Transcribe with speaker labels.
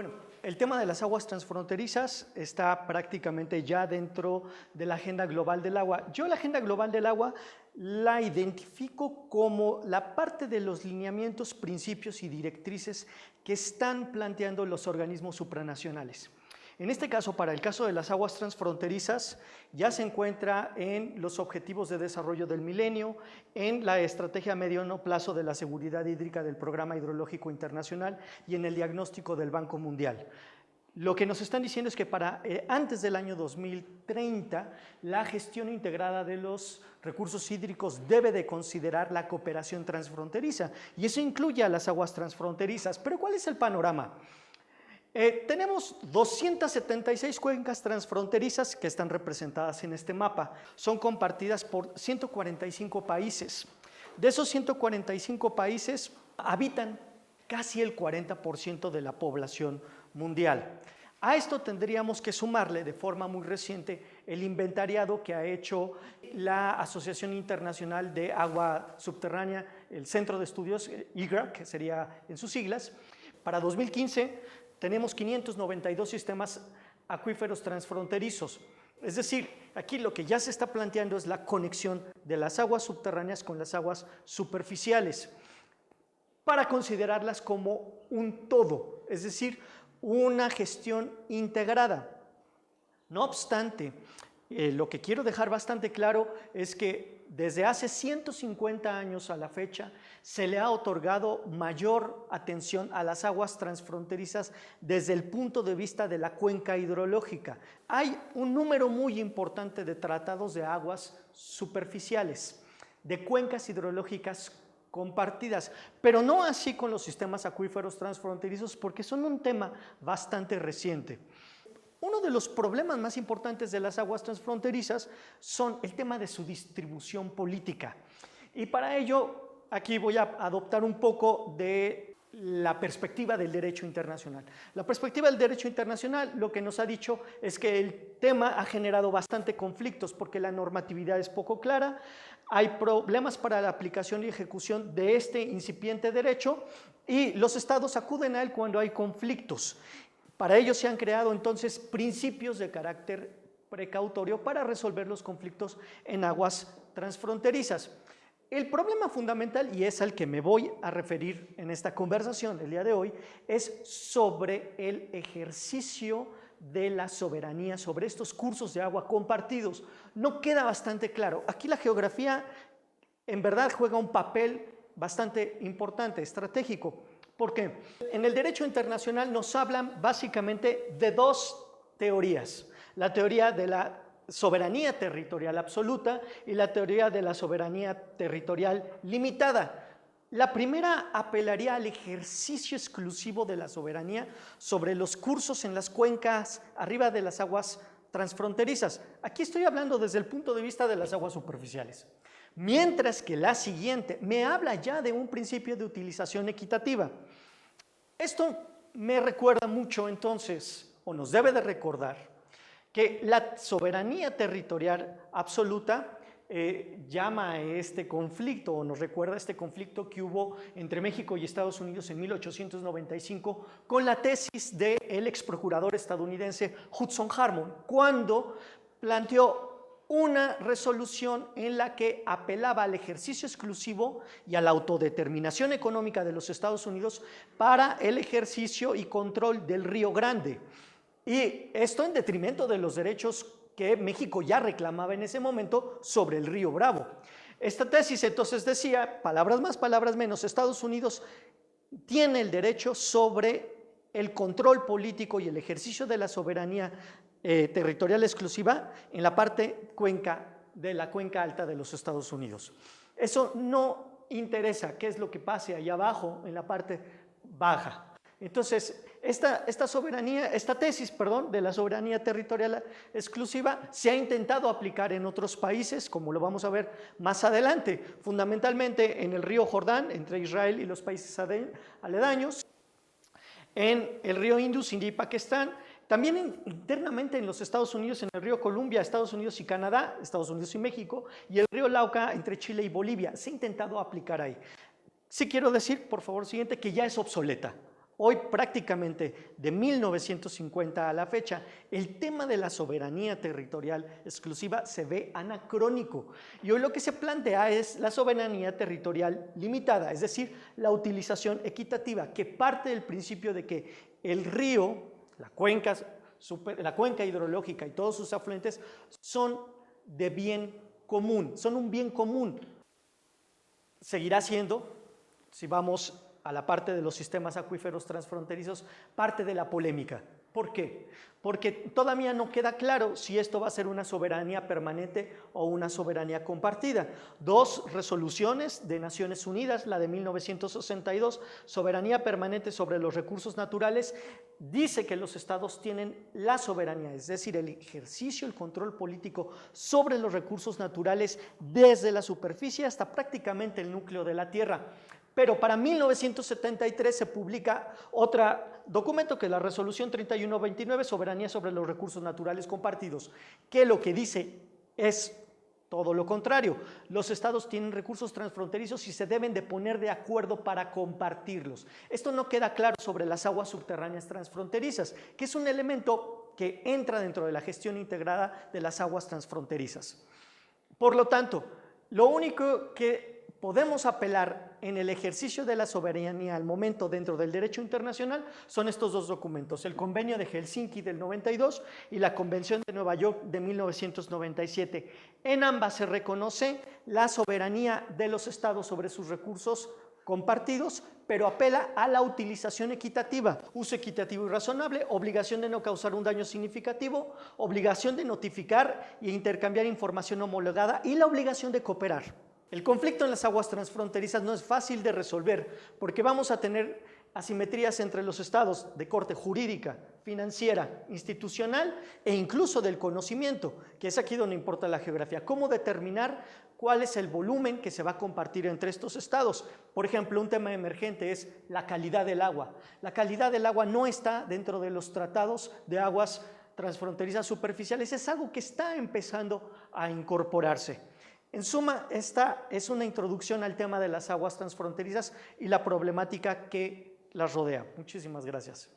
Speaker 1: Bueno, el tema de las aguas transfronterizas está prácticamente ya dentro de la Agenda Global del Agua. Yo la Agenda Global del Agua la identifico como la parte de los lineamientos, principios y directrices que están planteando los organismos supranacionales. En este caso, para el caso de las aguas transfronterizas, ya se encuentra en los Objetivos de Desarrollo del Milenio, en la Estrategia a Mediano Plazo de la Seguridad Hídrica del Programa Hidrológico Internacional y en el diagnóstico del Banco Mundial. Lo que nos están diciendo es que para antes del año 2030, la gestión integrada de los recursos hídricos debe de considerar la cooperación transfronteriza, y eso incluye a las aguas transfronterizas. Pero ¿cuál es el panorama? Tenemos 276 cuencas transfronterizas que están representadas en este mapa. Son compartidas por 145 países. De esos 145 países habitan casi el 40% de la población mundial. A esto tendríamos que sumarle de forma muy reciente el inventariado que ha hecho la Asociación Internacional de Agua Subterránea, el Centro de Estudios, IGRA, que sería en sus siglas. Para 2015 tenemos 592 sistemas acuíferos transfronterizos. Es decir, aquí lo que ya se está planteando es la conexión de las aguas subterráneas con las aguas superficiales para considerarlas como un todo, es decir, una gestión integrada. No obstante, lo que quiero dejar bastante claro es que desde hace 150 años a la fecha se le ha otorgado mayor atención a las aguas transfronterizas desde el punto de vista de la cuenca hidrológica. Hay un número muy importante de tratados de aguas superficiales, de cuencas hidrológicas compartidas, pero no así con los sistemas acuíferos transfronterizos, porque son un tema bastante reciente. Uno de los problemas más importantes de las aguas transfronterizas son el tema de su distribución política. Y para ello, aquí voy a adoptar un poco de la perspectiva del derecho internacional. La perspectiva del derecho internacional lo que nos ha dicho es que el tema ha generado bastante conflictos porque la normatividad es poco clara, hay problemas para la aplicación y ejecución de este incipiente derecho y los estados acuden a él cuando hay conflictos. Para ello se han creado entonces principios de carácter precautorio para resolver los conflictos en aguas transfronterizas. El problema fundamental, y es al que me voy a referir en esta conversación el día de hoy, es sobre el ejercicio de la soberanía sobre estos cursos de agua compartidos. No queda bastante claro. Aquí la geografía en verdad juega un papel bastante importante, estratégico. ¿Por qué? En el derecho internacional nos hablan básicamente de dos teorías. La teoría de la soberanía territorial absoluta y la teoría de la soberanía territorial limitada. La primera apelaría al ejercicio exclusivo de la soberanía sobre los cursos en las cuencas arriba de las aguas transfronterizas. Aquí estoy hablando desde el punto de vista de las aguas superficiales. Mientras que la siguiente me habla ya de un principio de utilización equitativa. Esto me recuerda mucho entonces, o nos debe de recordar, que la soberanía territorial absoluta llama a este conflicto, o nos recuerda este conflicto que hubo entre México y Estados Unidos en 1895 con la tesis del ex procurador estadounidense Hudson Harmon, cuando planteó una resolución en la que apelaba al ejercicio exclusivo y a la autodeterminación económica de los Estados Unidos para el ejercicio y control del Río Grande. Y esto en detrimento de los derechos que México ya reclamaba en ese momento sobre el Río Bravo. Esta tesis entonces decía, palabras más, palabras menos, Estados Unidos tiene el derecho sobre el control político y el ejercicio de la soberanía territorial exclusiva en la parte de la cuenca alta de los Estados Unidos. Eso no interesa qué es lo que pase allá abajo en la parte baja. Entonces, esta tesis de la soberanía territorial exclusiva se ha intentado aplicar en otros países, como lo vamos a ver más adelante, fundamentalmente en el río Jordán, entre Israel y los países aledaños, en el río Indus, India y Pakistán, también internamente en los Estados Unidos, en el río Columbia, Estados Unidos y Canadá, Estados Unidos y México, y el río Lauca entre Chile y Bolivia. Se ha intentado aplicar ahí. Sí quiero decir, por favor, siguiente, que ya es obsoleta. Hoy prácticamente de 1950 a la fecha, el tema de la soberanía territorial exclusiva se ve anacrónico. Y hoy lo que se plantea es la soberanía territorial limitada, es decir, la utilización equitativa, que parte del principio de que el río, la cuenca hidrológica y todos sus afluentes son de bien común, son un bien común. Seguirá siendo, si vamos a la parte de los sistemas acuíferos transfronterizos, parte de la polémica. ¿Por qué? Porque todavía no queda claro si esto va a ser una soberanía permanente o una soberanía compartida. Dos resoluciones de Naciones Unidas, la de 1962, soberanía permanente sobre los recursos naturales, dice que los estados tienen la soberanía, es decir, el ejercicio, el control político sobre los recursos naturales desde la superficie hasta prácticamente el núcleo de la tierra. Pero para 1973 se publica otro documento que es la Resolución 3129, Soberanía sobre los Recursos Naturales Compartidos, que lo que dice es todo lo contrario. Los estados tienen recursos transfronterizos y se deben de poner de acuerdo para compartirlos. Esto no queda claro sobre las aguas subterráneas transfronterizas, que es un elemento que entra dentro de la gestión integrada de las aguas transfronterizas. Por lo tanto, lo único que podemos apelar en el ejercicio de la soberanía al momento dentro del derecho internacional son estos dos documentos, el Convenio de Helsinki del 92 y la Convención de Nueva York de 1997. En ambas se reconoce la soberanía de los estados sobre sus recursos compartidos, pero apela a la utilización equitativa, uso equitativo y razonable, obligación de no causar un daño significativo, obligación de notificar e intercambiar información homologada y la obligación de cooperar. El conflicto en las aguas transfronterizas no es fácil de resolver porque vamos a tener asimetrías entre los estados de corte jurídica, financiera, institucional e incluso del conocimiento, que es aquí donde importa la geografía. ¿Cómo determinar cuál es el volumen que se va a compartir entre estos estados? Por ejemplo, un tema emergente es la calidad del agua. La calidad del agua no está dentro de los tratados de aguas transfronterizas superficiales, es algo que está empezando a incorporarse. En suma, esta es una introducción al tema de las aguas transfronterizas y la problemática que las rodea. Muchísimas gracias.